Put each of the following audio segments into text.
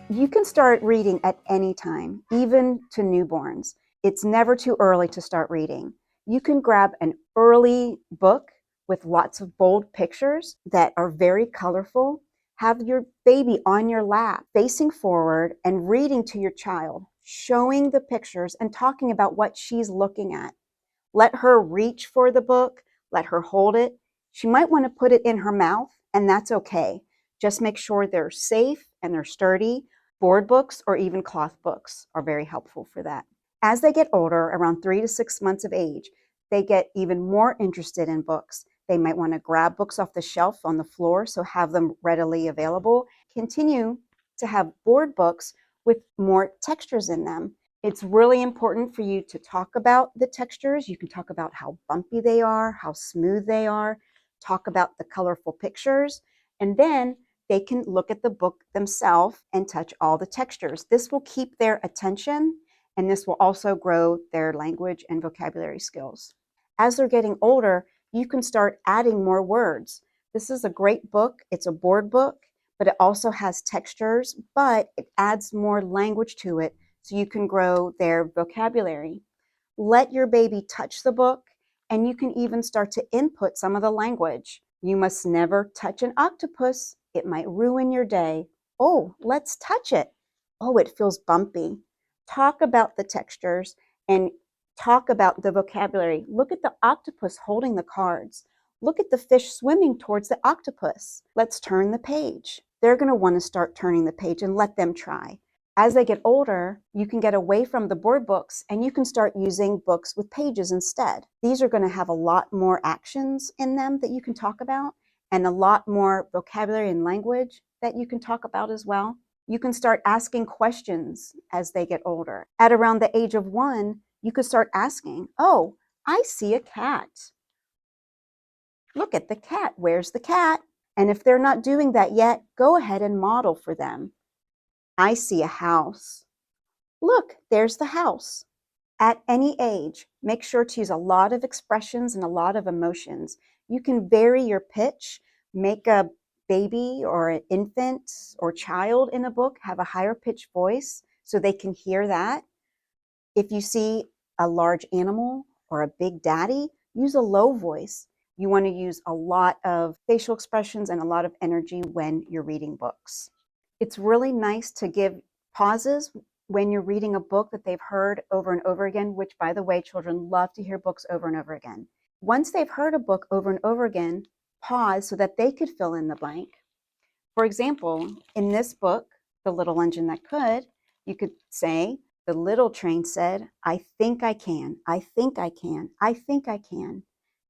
You can start reading at any time, even to newborns. It's never too early to start reading. You can grab an early book with lots of bold pictures that are very colorful. Have your baby on your lap, facing forward and reading to your child, showing the pictures and talking about what she's looking at. Let her reach for the book, let her hold it. She might want to put it in her mouth, and that's okay. Just make sure they're safe and they're sturdy. Board books or even cloth books are very helpful for that. As they get older, around 3 to 6 months of age, they get even more interested in books. They might want to grab books off the shelf on the floor, so have them readily available. Continue to have board books with more textures in them. It's really important for you to talk about the textures. You can talk about how bumpy they are, how smooth they are, talk about the colorful pictures, and then they can look at the book themselves and touch all the textures. This will keep their attention, and this will also grow their language and vocabulary skills. As they're getting older, you can start adding more words. This is a great book. It's a board book, but it also has textures, but it adds more language to it so you can grow their vocabulary. Let your baby touch the book, and you can even start to input some of the language. You must never touch an octopus. It might ruin your day. Oh, let's touch it. Oh, it feels bumpy. Talk about the textures and talk about the vocabulary. Look at the octopus holding the cards. Look at the fish swimming towards the octopus. Let's turn the page. They're going to want to start turning the page, and let them try. As they get older, you can get away from the board books and you can start using books with pages instead. These are going to have a lot more actions in them that you can talk about, and a lot more vocabulary and language that you can talk about as well. You can start asking questions as they get older. At around the age of 1, you could start asking, oh, I see a cat. Look at the cat. Where's the cat? And if they're not doing that yet, go ahead and model for them. I see a house. Look, there's the house. At any age, make sure to use a lot of expressions and a lot of emotions. You can vary your pitch, make a baby or an infant or child in a book have a higher pitched voice so they can hear that. If you see a large animal or a big daddy, use a low voice. You want to use a lot of facial expressions and a lot of energy when you're reading books. It's really nice to give pauses when you're reading a book that they've heard over and over again, which, by the way, children love to hear books over and over again. Once they've heard a book over and over again, pause so that they could fill in the blank. For example, in this book, The Little Engine That Could, you could say, the little train said, I think I can, I think I can, I think I can.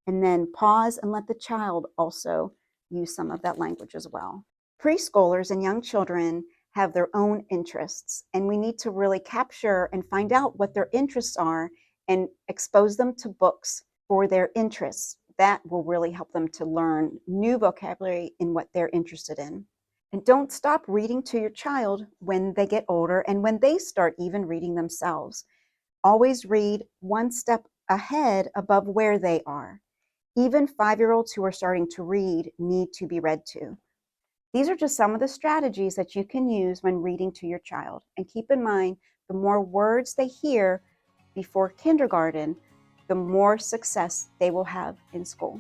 And then pause and let the child also use some of that language as well. Preschoolers and young children have their own interests, and we need to really capture and find out what their interests are and expose them to books for their interests. That will really help them to learn new vocabulary in what they're interested in. And don't stop reading to your child when they get older and when they start even reading themselves. Always read one step ahead above where they are. Even 5-year-olds who are starting to read need to be read to. These are just some of the strategies that you can use when reading to your child. And keep in mind, the more words they hear before kindergarten, the more success they will have in school.